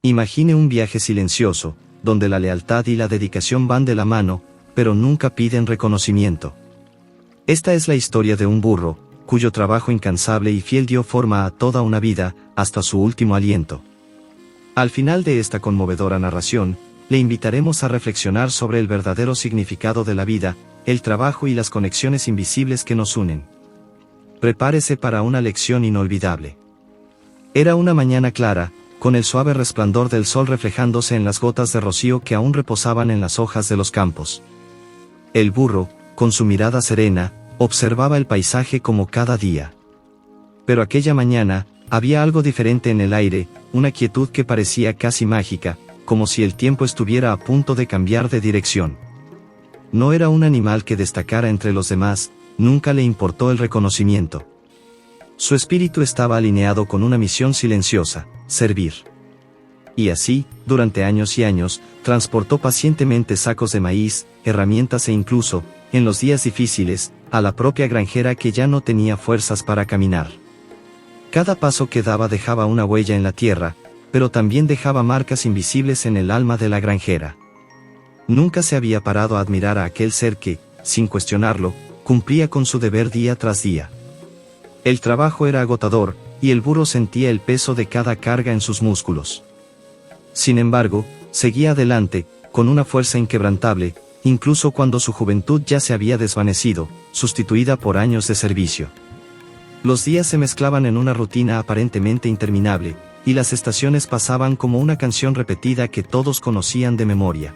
Imagine un viaje silencioso, donde la lealtad y la dedicación van de la mano, pero nunca piden reconocimiento. Esta es la historia de un burro, cuyo trabajo incansable y fiel dio forma a toda una vida, hasta su último aliento. Al final de esta conmovedora narración, le invitaremos a reflexionar sobre el verdadero significado de la vida, el trabajo y las conexiones invisibles que nos unen. Prepárese para una lección inolvidable. Era una mañana clara, con el suave resplandor del sol reflejándose en las gotas de rocío que aún reposaban en las hojas de los campos. El burro, con su mirada serena, observaba el paisaje como cada día. Pero aquella mañana, había algo diferente en el aire, una quietud que parecía casi mágica, como si el tiempo estuviera a punto de cambiar de dirección. No era un animal que destacara entre los demás, nunca le importó el reconocimiento. Su espíritu estaba alineado con una misión silenciosa: servir. Y así, durante años y años, transportó pacientemente sacos de maíz, herramientas e incluso, en los días difíciles, a la propia granjera que ya no tenía fuerzas para caminar. Cada paso que daba dejaba una huella en la tierra, pero también dejaba marcas invisibles en el alma de la granjera. Nunca se había parado a admirar a aquel ser que, sin cuestionarlo, cumplía con su deber día tras día. El trabajo era agotador, y el burro sentía el peso de cada carga en sus músculos. Sin embargo, seguía adelante, con una fuerza inquebrantable, incluso cuando su juventud ya se había desvanecido, sustituida por años de servicio. Los días se mezclaban en una rutina aparentemente interminable, y las estaciones pasaban como una canción repetida que todos conocían de memoria.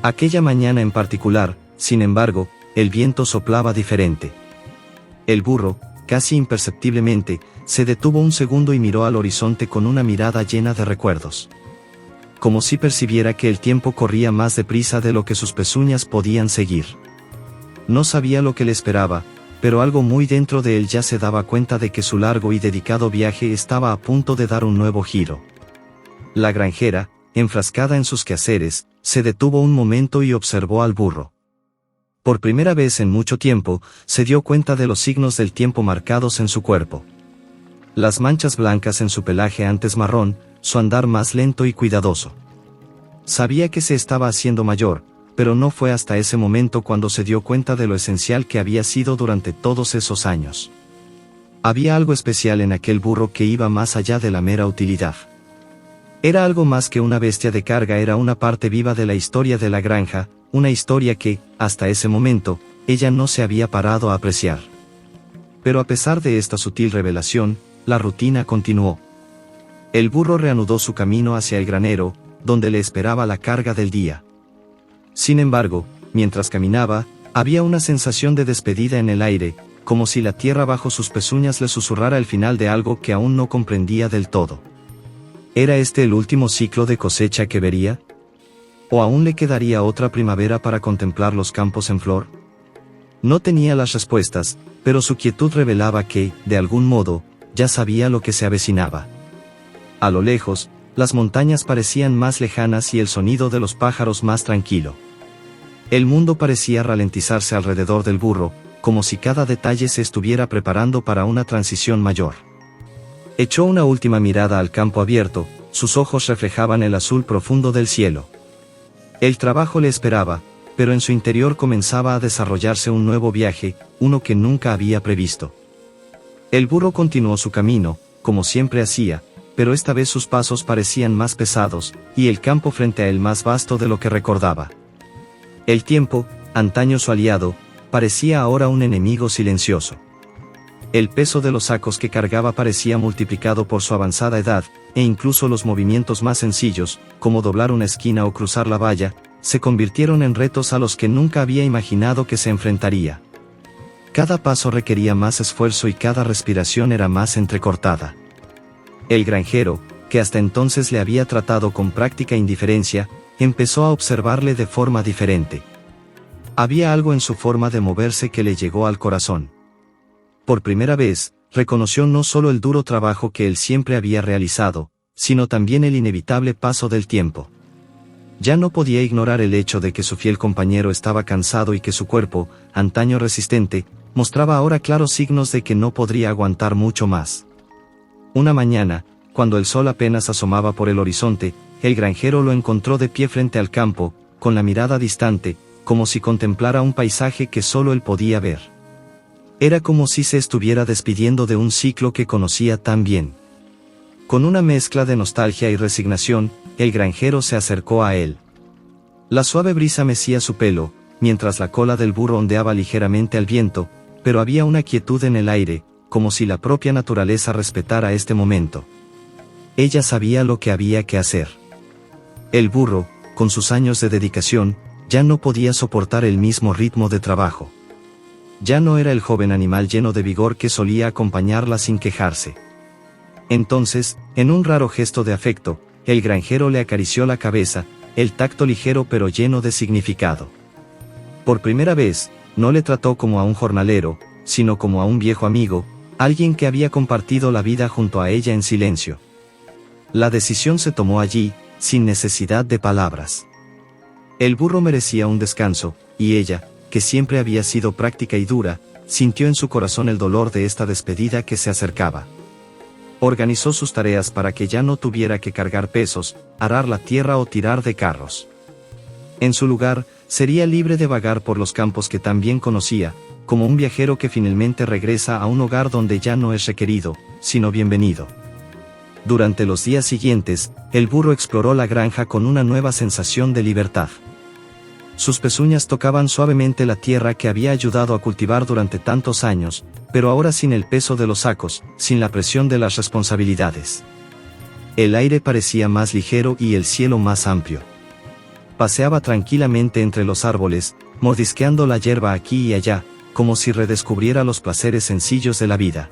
Aquella mañana en particular, sin embargo, el viento soplaba diferente. El burro, casi imperceptiblemente, se detuvo un segundo y miró al horizonte con una mirada llena de recuerdos. Como si percibiera que el tiempo corría más deprisa de lo que sus pezuñas podían seguir. No sabía lo que le esperaba, pero algo muy dentro de él ya se daba cuenta de que su largo y dedicado viaje estaba a punto de dar un nuevo giro. La granjera, enfrascada en sus quehaceres, se detuvo un momento y observó al burro. Por primera vez en mucho tiempo, se dio cuenta de los signos del tiempo marcados en su cuerpo. Las manchas blancas en su pelaje antes marrón, su andar más lento y cuidadoso. Sabía que se estaba haciendo mayor, pero no fue hasta ese momento cuando se dio cuenta de lo esencial que había sido durante todos esos años. Había algo especial en aquel burro que iba más allá de la mera utilidad. Era algo más que una bestia de carga, era una parte viva de la historia de la granja, una historia que, hasta ese momento, ella no se había parado a apreciar. Pero a pesar de esta sutil revelación, la rutina continuó. El burro reanudó su camino hacia el granero, donde le esperaba la carga del día. Sin embargo, mientras caminaba, había una sensación de despedida en el aire, como si la tierra bajo sus pezuñas le susurrara el final de algo que aún no comprendía del todo. ¿Era este el último ciclo de cosecha que vería? ¿O aún le quedaría otra primavera para contemplar los campos en flor? No tenía las respuestas, pero su quietud revelaba que, de algún modo, ya sabía lo que se avecinaba. A lo lejos, las montañas parecían más lejanas y el sonido de los pájaros más tranquilo. El mundo parecía ralentizarse alrededor del burro, como si cada detalle se estuviera preparando para una transición mayor. Echó una última mirada al campo abierto, sus ojos reflejaban el azul profundo del cielo. El trabajo le esperaba, pero en su interior comenzaba a desarrollarse un nuevo viaje, uno que nunca había previsto. El burro continuó su camino, como siempre hacía, pero esta vez sus pasos parecían más pesados, y el campo frente a él más vasto de lo que recordaba. El tiempo, antaño su aliado, parecía ahora un enemigo silencioso. El peso de los sacos que cargaba parecía multiplicado por su avanzada edad, e incluso los movimientos más sencillos, como doblar una esquina o cruzar la valla, se convirtieron en retos a los que nunca había imaginado que se enfrentaría. Cada paso requería más esfuerzo y cada respiración era más entrecortada. El granjero, que hasta entonces le había tratado con práctica indiferencia, empezó a observarle de forma diferente. Había algo en su forma de moverse que le llegó al corazón. Por primera vez, reconoció no solo el duro trabajo que él siempre había realizado, sino también el inevitable paso del tiempo. Ya no podía ignorar el hecho de que su fiel compañero estaba cansado y que su cuerpo, antaño resistente, mostraba ahora claros signos de que no podría aguantar mucho más. Una mañana, cuando el sol apenas asomaba por el horizonte, el granjero lo encontró de pie frente al campo, con la mirada distante, como si contemplara un paisaje que solo él podía ver. Era como si se estuviera despidiendo de un ciclo que conocía tan bien. Con una mezcla de nostalgia y resignación, el granjero se acercó a él. La suave brisa mecía su pelo, mientras la cola del burro ondeaba ligeramente al viento, pero había una quietud en el aire, como si la propia naturaleza respetara este momento. Ella sabía lo que había que hacer. El burro, con sus años de dedicación, ya no podía soportar el mismo ritmo de trabajo. Ya no era el joven animal lleno de vigor que solía acompañarla sin quejarse. Entonces, en un raro gesto de afecto, el granjero le acarició la cabeza, el tacto ligero pero lleno de significado. Por primera vez, no le trató como a un jornalero, sino como a un viejo amigo, alguien que había compartido la vida junto a ella en silencio. La decisión se tomó allí, sin necesidad de palabras. El burro merecía un descanso, y ella, que siempre había sido práctica y dura, sintió en su corazón el dolor de esta despedida que se acercaba. Organizó sus tareas para que ya no tuviera que cargar pesos, arar la tierra o tirar de carros. En su lugar, sería libre de vagar por los campos que tan bien conocía, como un viajero que finalmente regresa a un hogar donde ya no es requerido, sino bienvenido. Durante los días siguientes, el burro exploró la granja con una nueva sensación de libertad. Sus pezuñas tocaban suavemente la tierra que había ayudado a cultivar durante tantos años, pero ahora sin el peso de los sacos, sin la presión de las responsabilidades. El aire parecía más ligero y el cielo más amplio. Paseaba tranquilamente entre los árboles, mordisqueando la hierba aquí y allá, como si redescubriera los placeres sencillos de la vida.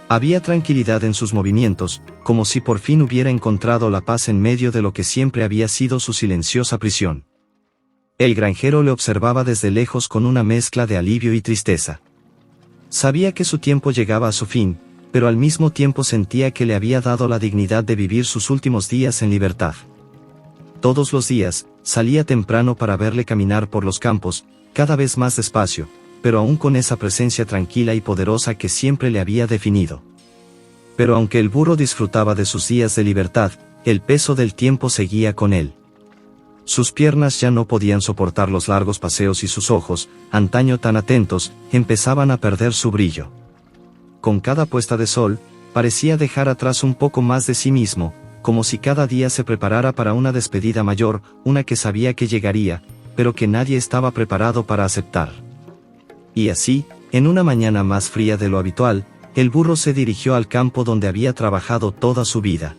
Había tranquilidad en sus movimientos, como si por fin hubiera encontrado la paz en medio de lo que siempre había sido su silenciosa prisión. El granjero le observaba desde lejos con una mezcla de alivio y tristeza. Sabía que su tiempo llegaba a su fin, pero al mismo tiempo sentía que le había dado la dignidad de vivir sus últimos días en libertad. Todos los días, salía temprano para verle caminar por los campos, cada vez más despacio, pero aún con esa presencia tranquila y poderosa que siempre le había definido. Pero aunque el burro disfrutaba de sus días de libertad, el peso del tiempo seguía con él. Sus piernas ya no podían soportar los largos paseos y sus ojos, antaño tan atentos, empezaban a perder su brillo. Con cada puesta de sol, parecía dejar atrás un poco más de sí mismo, como si cada día se preparara para una despedida mayor, una que sabía que llegaría, pero que nadie estaba preparado para aceptar. Y así, en una mañana más fría de lo habitual, el burro se dirigió al campo donde había trabajado toda su vida.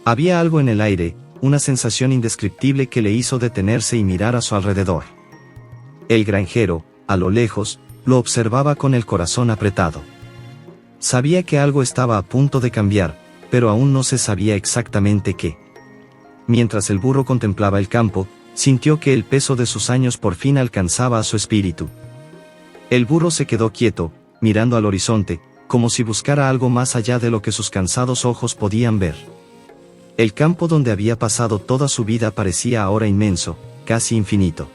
Había algo en el aire, una sensación indescriptible que le hizo detenerse y mirar a su alrededor. El granjero, a lo lejos, lo observaba con el corazón apretado. Sabía que algo estaba a punto de cambiar, pero aún no se sabía exactamente qué. Mientras el burro contemplaba el campo, sintió que el peso de sus años por fin alcanzaba a su espíritu. El burro se quedó quieto, mirando al horizonte, como si buscara algo más allá de lo que sus cansados ojos podían ver. El campo donde había pasado toda su vida parecía ahora inmenso, casi infinito.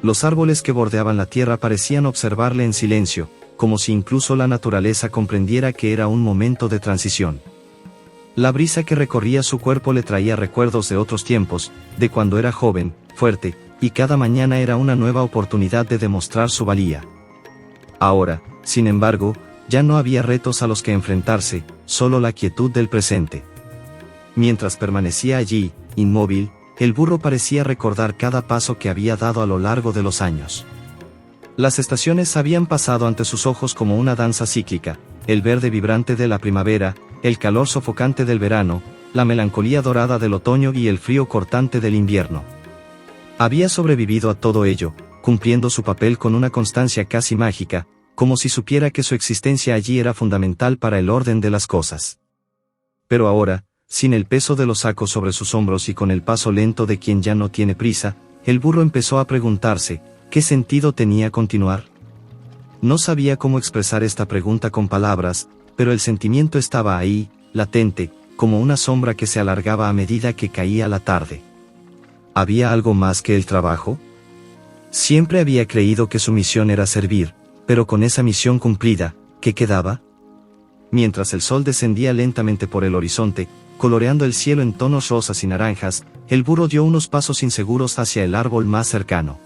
Los árboles que bordeaban la tierra parecían observarle en silencio, como si incluso la naturaleza comprendiera que era un momento de transición. La brisa que recorría su cuerpo le traía recuerdos de otros tiempos, de cuando era joven, fuerte, y cada mañana era una nueva oportunidad de demostrar su valía. Ahora, sin embargo, ya no había retos a los que enfrentarse, solo la quietud del presente. Mientras permanecía allí, inmóvil, el burro parecía recordar cada paso que había dado a lo largo de los años. Las estaciones habían pasado ante sus ojos como una danza cíclica, el verde vibrante de la primavera, el calor sofocante del verano, la melancolía dorada del otoño y el frío cortante del invierno. Había sobrevivido a todo ello, cumpliendo su papel con una constancia casi mágica, como si supiera que su existencia allí era fundamental para el orden de las cosas. Pero ahora, sin el peso de los sacos sobre sus hombros y con el paso lento de quien ya no tiene prisa, el burro empezó a preguntarse, ¿qué sentido tenía continuar? No sabía cómo expresar esta pregunta con palabras, pero el sentimiento estaba ahí, latente, como una sombra que se alargaba a medida que caía la tarde. ¿Había algo más que el trabajo? Siempre había creído que su misión era servir, pero con esa misión cumplida, ¿qué quedaba? mientras el sol descendía lentamente por el horizonte, coloreando el cielo en tonos rosas y naranjas, el burro dio unos pasos inseguros hacia el árbol más cercano.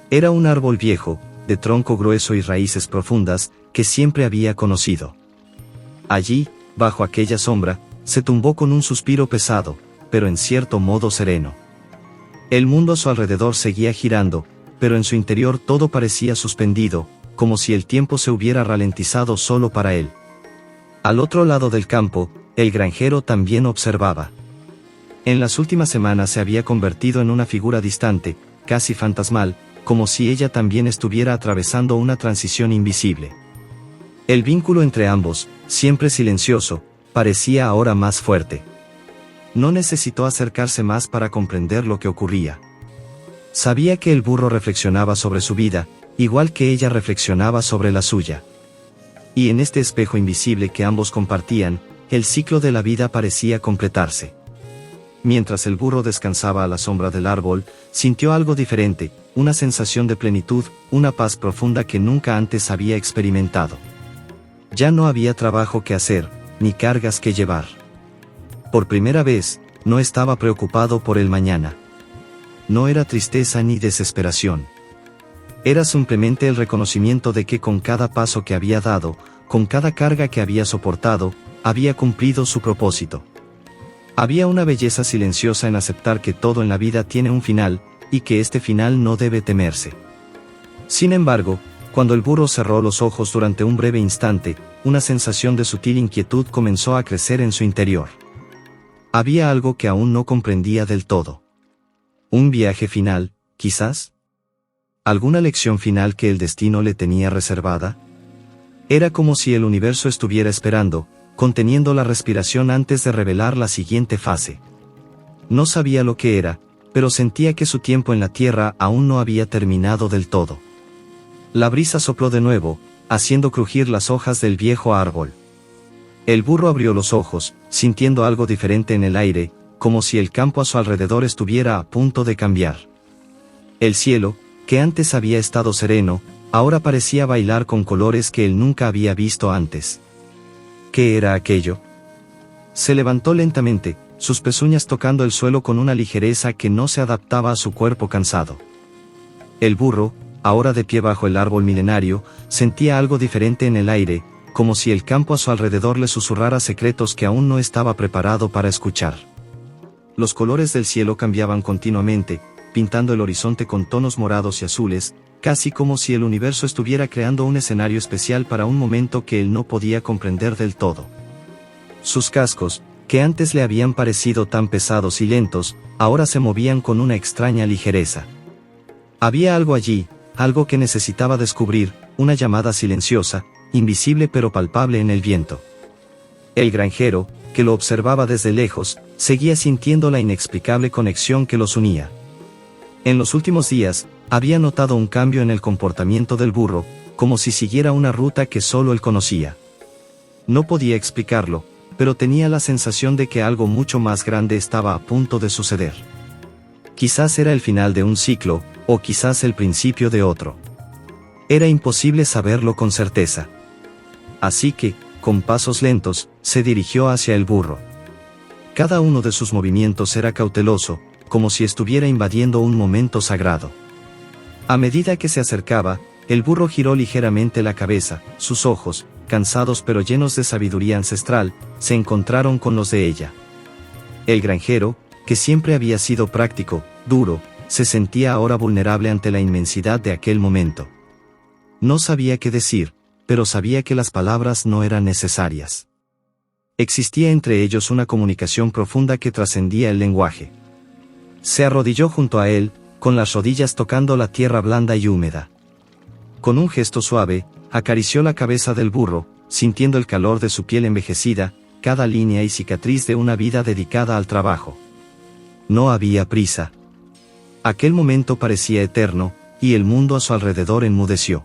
Era un árbol viejo, de tronco grueso y raíces profundas, que siempre había conocido. Allí, bajo aquella sombra, se tumbó con un suspiro pesado, pero en cierto modo sereno. El mundo a su alrededor seguía girando, pero en su interior todo parecía suspendido, como si el tiempo se hubiera ralentizado solo para él. Al otro lado del campo, el granjero también observaba. En las últimas semanas se había convertido en una figura distante, casi fantasmal, como si ella también estuviera atravesando una transición invisible. El vínculo entre ambos, siempre silencioso, parecía ahora más fuerte. No necesitó acercarse más para comprender lo que ocurría. Sabía que el burro reflexionaba sobre su vida, igual que ella reflexionaba sobre la suya. Y en este espejo invisible que ambos compartían, el ciclo de la vida parecía completarse. Mientras el burro descansaba a la sombra del árbol, sintió algo diferente, una sensación de plenitud, una paz profunda que nunca antes había experimentado. Ya no había trabajo que hacer, ni cargas que llevar. Por primera vez, no estaba preocupado por el mañana. No era tristeza ni desesperación. Era simplemente el reconocimiento de que con cada paso que había dado, con cada carga que había soportado, había cumplido su propósito. Había una belleza silenciosa en aceptar que todo en la vida tiene un final, y que este final no debe temerse. Sin embargo, cuando el burro cerró los ojos durante un breve instante, una sensación de sutil inquietud comenzó a crecer en su interior. Había algo que aún no comprendía del todo. ¿Un viaje final, quizás? ¿Alguna lección final que el destino le tenía reservada? Era como si el universo estuviera esperando, conteniendo la respiración antes de revelar la siguiente fase. No sabía lo que era, pero sentía que su tiempo en la tierra aún no había terminado del todo. La brisa sopló de nuevo, haciendo crujir las hojas del viejo árbol. El burro abrió los ojos, sintiendo algo diferente en el aire, como si el campo a su alrededor estuviera a punto de cambiar. El cielo, que antes había estado sereno, ahora parecía bailar con colores que él nunca había visto antes. ¿Qué era aquello? Se levantó lentamente, sus pezuñas tocando el suelo con una ligereza que no se adaptaba a su cuerpo cansado. El burro, ahora de pie bajo el árbol milenario, sentía algo diferente en el aire, como si el campo a su alrededor le susurrara secretos que aún no estaba preparado para escuchar. Los colores del cielo cambiaban continuamente, pintando el horizonte con tonos morados y azules, casi como si el universo estuviera creando un escenario especial para un momento que él no podía comprender del todo. Sus cascos, que antes le habían parecido tan pesados y lentos, ahora se movían con una extraña ligereza. Había algo allí, algo que necesitaba descubrir, una llamada silenciosa, invisible pero palpable en el viento. El granjero, que lo observaba desde lejos, seguía sintiendo la inexplicable conexión que los unía. En los últimos días, había notado un cambio en el comportamiento del burro, como si siguiera una ruta que solo él conocía. No podía explicarlo, pero tenía la sensación de que algo mucho más grande estaba a punto de suceder. Quizás era el final de un ciclo, o quizás el principio de otro. Era imposible saberlo con certeza. Así que, con pasos lentos, se dirigió hacia el burro. Cada uno de sus movimientos era cauteloso, como si estuviera invadiendo un momento sagrado. A medida que se acercaba, el burro giró ligeramente la cabeza, sus ojos, cansados pero llenos de sabiduría ancestral, se encontraron con los de ella. El granjero, que siempre había sido práctico, duro, se sentía ahora vulnerable ante la inmensidad de aquel momento. No sabía qué decir, pero sabía que las palabras no eran necesarias. Existía entre ellos una comunicación profunda que trascendía el lenguaje. Se arrodilló junto a él, con las rodillas tocando la tierra blanda y húmeda. Con un gesto suave, acarició la cabeza del burro, sintiendo el calor de su piel envejecida, cada línea y cicatriz de una vida dedicada al trabajo. No había prisa. Aquel momento parecía eterno, y el mundo a su alrededor enmudeció.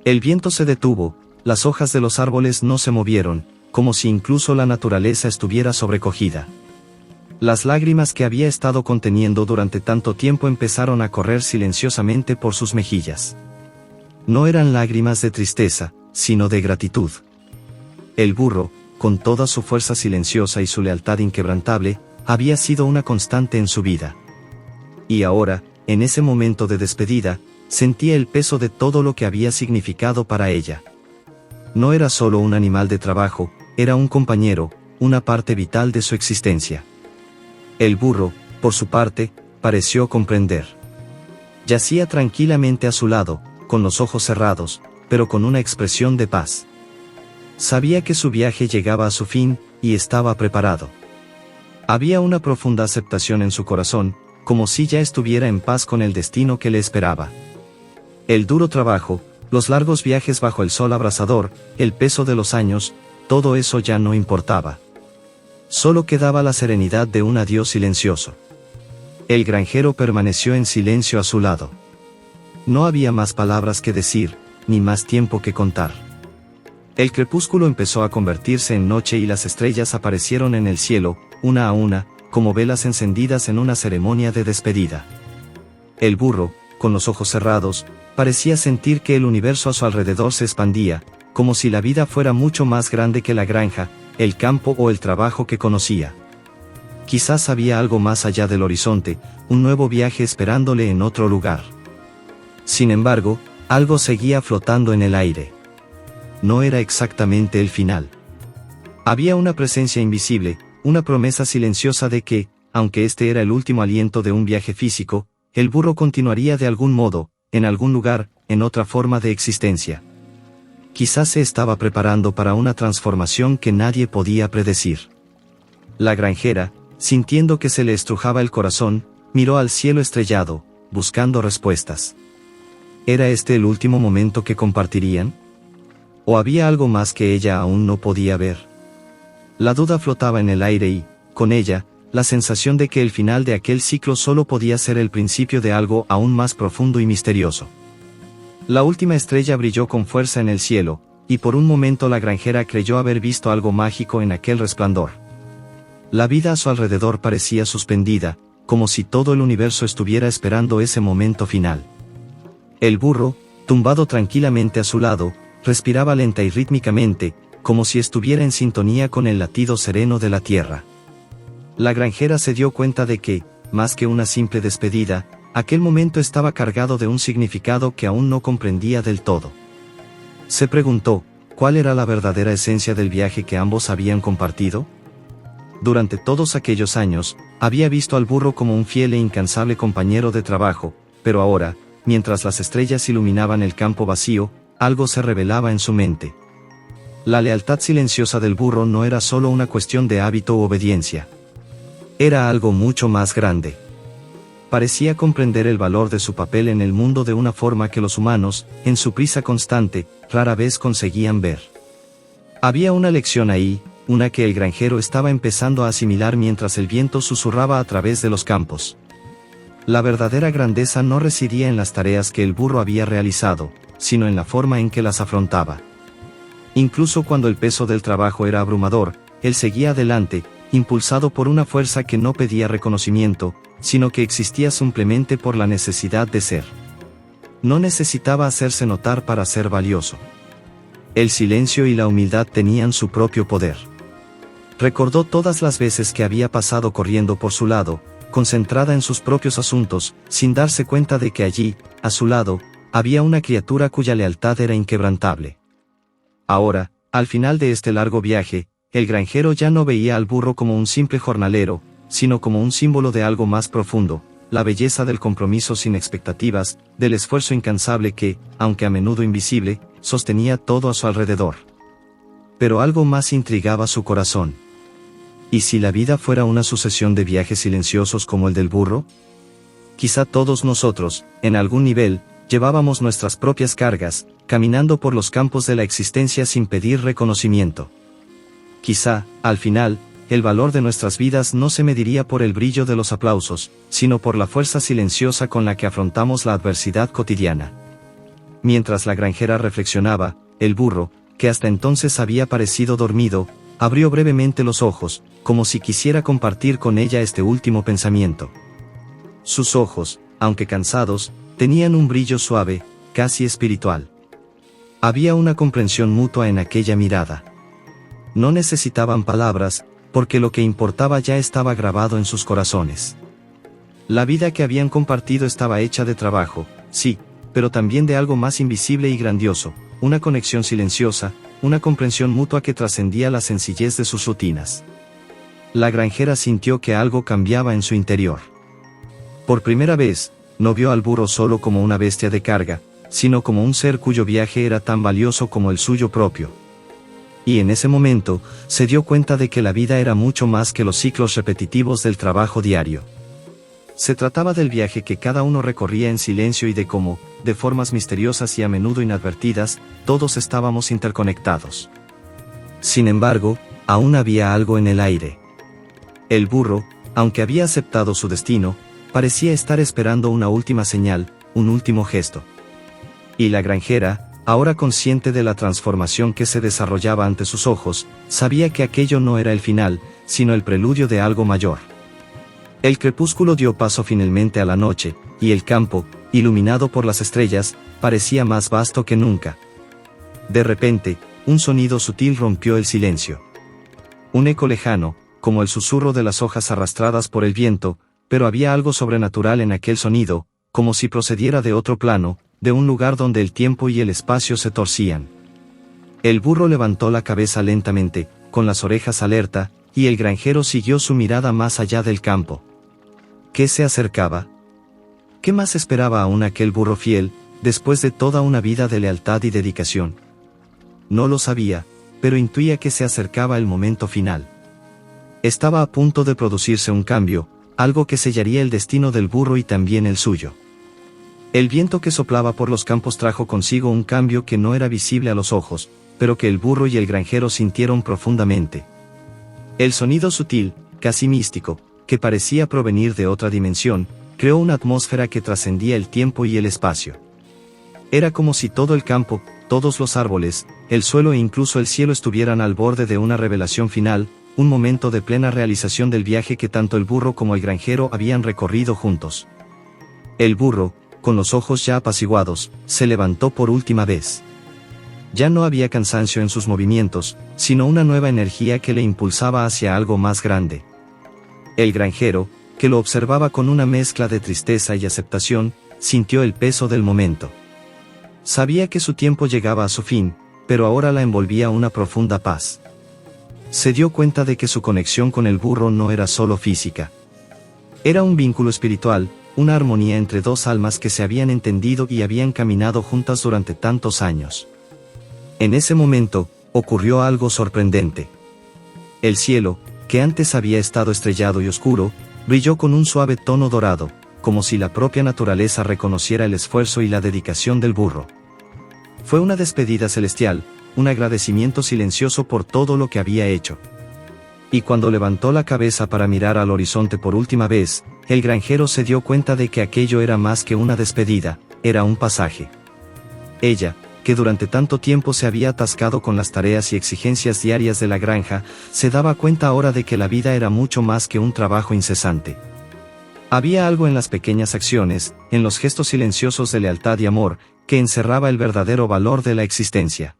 El viento se detuvo, las hojas de los árboles no se movieron, como si incluso la naturaleza estuviera sobrecogida. Las lágrimas que había estado conteniendo durante tanto tiempo empezaron a correr silenciosamente por sus mejillas. No eran lágrimas de tristeza, sino de gratitud. El burro, con toda su fuerza silenciosa y su lealtad inquebrantable, había sido una constante en su vida. Y ahora, en ese momento de despedida, sentía el peso de todo lo que había significado para ella. No era solo un animal de trabajo, era un compañero, una parte vital de su existencia. El burro, por su parte, pareció comprender. Yacía tranquilamente a su lado, con los ojos cerrados, pero con una expresión de paz. Sabía que su viaje llegaba a su fin, y estaba preparado. Había una profunda aceptación en su corazón, como si ya estuviera en paz con el destino que le esperaba. El duro trabajo, los largos viajes bajo el sol abrasador, el peso de los años, todo eso ya no importaba. Solo quedaba la serenidad de un adiós silencioso. El granjero permaneció en silencio a su lado. No había más palabras que decir, ni más tiempo que contar. El crepúsculo empezó a convertirse en noche y las estrellas aparecieron en el cielo, una a una, como velas encendidas en una ceremonia de despedida. El burro, con los ojos cerrados, parecía sentir que el universo a su alrededor se expandía, como si la vida fuera mucho más grande que la granja, el campo o el trabajo que conocía. Quizás había algo más allá del horizonte, un nuevo viaje esperándole en otro lugar. Sin embargo, algo seguía flotando en el aire. No era exactamente el final. Había una presencia invisible, una promesa silenciosa de que, aunque este era el último aliento de un viaje físico, el burro continuaría de algún modo, en algún lugar, en otra forma de existencia. Quizás se estaba preparando para una transformación que nadie podía predecir. La granjera, sintiendo que se le estrujaba el corazón, miró al cielo estrellado, buscando respuestas. ¿Era este el último momento que compartirían? ¿O había algo más que ella aún no podía ver? La duda flotaba en el aire y, con ella, la sensación de que el final de aquel ciclo solo podía ser el principio de algo aún más profundo y misterioso. La última estrella brilló con fuerza en el cielo, y por un momento la granjera creyó haber visto algo mágico en aquel resplandor. La vida a su alrededor parecía suspendida, como si todo el universo estuviera esperando ese momento final. El burro, tumbado tranquilamente a su lado, respiraba lenta y rítmicamente, como si estuviera en sintonía con el latido sereno de la tierra. La granjera se dio cuenta de que, más que una simple despedida, aquel momento estaba cargado de un significado que aún no comprendía del todo. Se preguntó, ¿cuál era la verdadera esencia del viaje que ambos habían compartido? Durante todos aquellos años, había visto al burro como un fiel e incansable compañero de trabajo, pero ahora, mientras las estrellas iluminaban el campo vacío, algo se revelaba en su mente. La lealtad silenciosa del burro no era solo una cuestión de hábito u obediencia. Era algo mucho más grande. Parecía comprender el valor de su papel en el mundo de una forma que los humanos, en su prisa constante, rara vez conseguían ver. Había una lección ahí, una que el granjero estaba empezando a asimilar mientras el viento susurraba a través de los campos. La verdadera grandeza no residía en las tareas que el burro había realizado, sino en la forma en que las afrontaba. Incluso cuando el peso del trabajo era abrumador, él seguía adelante, impulsado por una fuerza que no pedía reconocimiento, sino que existía simplemente por la necesidad de ser. No necesitaba hacerse notar para ser valioso. El silencio y la humildad tenían su propio poder. Recordó todas las veces que había pasado corriendo por su lado, concentrada en sus propios asuntos, sin darse cuenta de que allí, a su lado, había una criatura cuya lealtad era inquebrantable. Ahora, al final de este largo viaje, el granjero ya no veía al burro como un simple jornalero, sino como un símbolo de algo más profundo, la belleza del compromiso sin expectativas, del esfuerzo incansable que, aunque a menudo invisible, sostenía todo a su alrededor. Pero algo más intrigaba su corazón. ¿Y si la vida fuera una sucesión de viajes silenciosos como el del burro? Quizá todos nosotros, en algún nivel, llevábamos nuestras propias cargas, caminando por los campos de la existencia sin pedir reconocimiento. Quizá, al final, el valor de nuestras vidas no se mediría por el brillo de los aplausos, sino por la fuerza silenciosa con la que afrontamos la adversidad cotidiana. Mientras la granjera reflexionaba, el burro, que hasta entonces había parecido dormido, abrió brevemente los ojos, como si quisiera compartir con ella este último pensamiento. Sus ojos, aunque cansados, tenían un brillo suave, casi espiritual. Había una comprensión mutua en aquella mirada. No necesitaban palabras, porque lo que importaba ya estaba grabado en sus corazones. La vida que habían compartido estaba hecha de trabajo, sí, pero también de algo más invisible y grandioso, una conexión silenciosa, una comprensión mutua que trascendía la sencillez de sus rutinas. La granjera sintió que algo cambiaba en su interior. Por primera vez, no vio al burro solo como una bestia de carga, sino como un ser cuyo viaje era tan valioso como el suyo propio. Y en ese momento, se dio cuenta de que la vida era mucho más que los ciclos repetitivos del trabajo diario. Se trataba del viaje que cada uno recorría en silencio y de cómo, de formas misteriosas y a menudo inadvertidas, todos estábamos interconectados. Sin embargo, aún había algo en el aire. El burro, aunque había aceptado su destino, parecía estar esperando una última señal, un último gesto. Y la granjera, ahora consciente de la transformación que se desarrollaba ante sus ojos, sabía que aquello no era el final, sino el preludio de algo mayor. El crepúsculo dio paso finalmente a la noche, y el campo, iluminado por las estrellas, parecía más vasto que nunca. De repente, un sonido sutil rompió el silencio. Un eco lejano, como el susurro de las hojas arrastradas por el viento, pero había algo sobrenatural en aquel sonido, como si procediera de otro plano, de un lugar donde el tiempo y el espacio se torcían. El burro levantó la cabeza lentamente, con las orejas alerta, y el granjero siguió su mirada más allá del campo. ¿Qué se acercaba? ¿Qué más esperaba aún aquel burro fiel, después de toda una vida de lealtad y dedicación? No lo sabía, pero intuía que se acercaba el momento final. Estaba a punto de producirse un cambio, algo que sellaría el destino del burro y también el suyo. El viento que soplaba por los campos trajo consigo un cambio que no era visible a los ojos, pero que el burro y el granjero sintieron profundamente. El sonido sutil, casi místico, que parecía provenir de otra dimensión, creó una atmósfera que trascendía el tiempo y el espacio. Era como si todo el campo, todos los árboles, el suelo e incluso el cielo estuvieran al borde de una revelación final, un momento de plena realización del viaje que tanto el burro como el granjero habían recorrido juntos. El burro, con los ojos ya apaciguados, se levantó por última vez. Ya no había cansancio en sus movimientos, sino una nueva energía que le impulsaba hacia algo más grande. El granjero, que lo observaba con una mezcla de tristeza y aceptación, sintió el peso del momento. Sabía que su tiempo llegaba a su fin, pero ahora la envolvía una profunda paz. Se dio cuenta de que su conexión con el burro no era solo física. Era un vínculo espiritual, una armonía entre dos almas que se habían entendido y habían caminado juntas durante tantos años. En ese momento, ocurrió algo sorprendente. El cielo, que antes había estado estrellado y oscuro, brilló con un suave tono dorado, como si la propia naturaleza reconociera el esfuerzo y la dedicación del burro. Fue una despedida celestial, un agradecimiento silencioso por todo lo que había hecho. Y cuando levantó la cabeza para mirar al horizonte por última vez, el granjero se dio cuenta de que aquello era más que una despedida, era un pasaje. Ella, que durante tanto tiempo se había atascado con las tareas y exigencias diarias de la granja, se daba cuenta ahora de que la vida era mucho más que un trabajo incesante. Había algo en las pequeñas acciones, en los gestos silenciosos de lealtad y amor, que encerraba el verdadero valor de la existencia.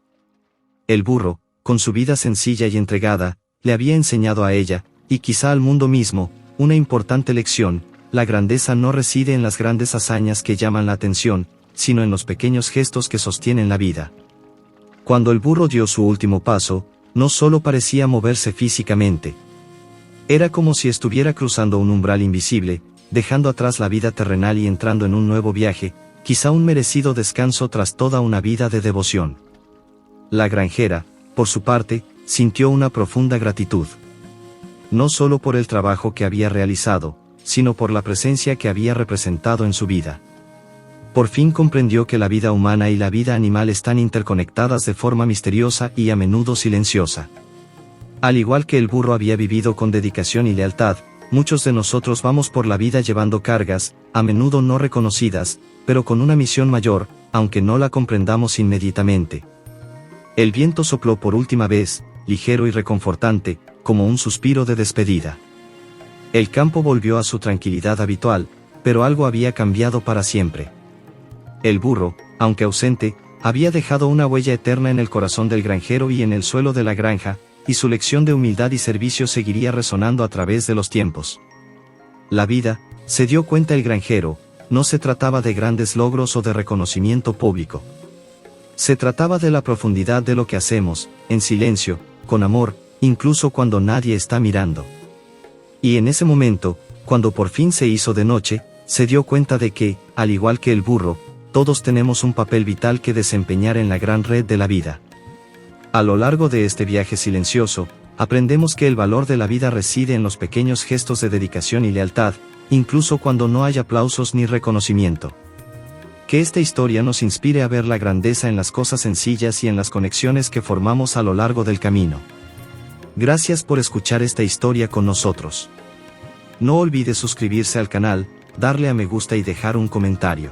El burro, con su vida sencilla y entregada, le había enseñado a ella, y quizá al mundo mismo, una importante lección: la grandeza no reside en las grandes hazañas que llaman la atención, sino en los pequeños gestos que sostienen la vida. Cuando el burro dio su último paso, no solo parecía moverse físicamente. Era como si estuviera cruzando un umbral invisible, dejando atrás la vida terrenal y entrando en un nuevo viaje, quizá un merecido descanso tras toda una vida de devoción. La granjera, por su parte, sintió una profunda gratitud. No solo por el trabajo que había realizado, sino por la presencia que había representado en su vida. Por fin comprendió que la vida humana y la vida animal están interconectadas de forma misteriosa y a menudo silenciosa. Al igual que el burro había vivido con dedicación y lealtad, muchos de nosotros vamos por la vida llevando cargas, a menudo no reconocidas, pero con una misión mayor, aunque no la comprendamos inmediatamente. El viento sopló por última vez, ligero y reconfortante, como un suspiro de despedida. El campo volvió a su tranquilidad habitual, pero algo había cambiado para siempre. El burro, aunque ausente, había dejado una huella eterna en el corazón del granjero y en el suelo de la granja, y su lección de humildad y servicio seguiría resonando a través de los tiempos. La vida, se dio cuenta el granjero, no se trataba de grandes logros o de reconocimiento público. Se trataba de la profundidad de lo que hacemos, en silencio, con amor, incluso cuando nadie está mirando. Y en ese momento, cuando por fin se hizo de noche, se dio cuenta de que, al igual que el burro, todos tenemos un papel vital que desempeñar en la gran red de la vida. A lo largo de este viaje silencioso, aprendemos que el valor de la vida reside en los pequeños gestos de dedicación y lealtad, incluso cuando no hay aplausos ni reconocimiento. Que esta historia nos inspire a ver la grandeza en las cosas sencillas y en las conexiones que formamos a lo largo del camino. Gracias por escuchar esta historia con nosotros. No olvides suscribirse al canal, darle a me gusta y dejar un comentario.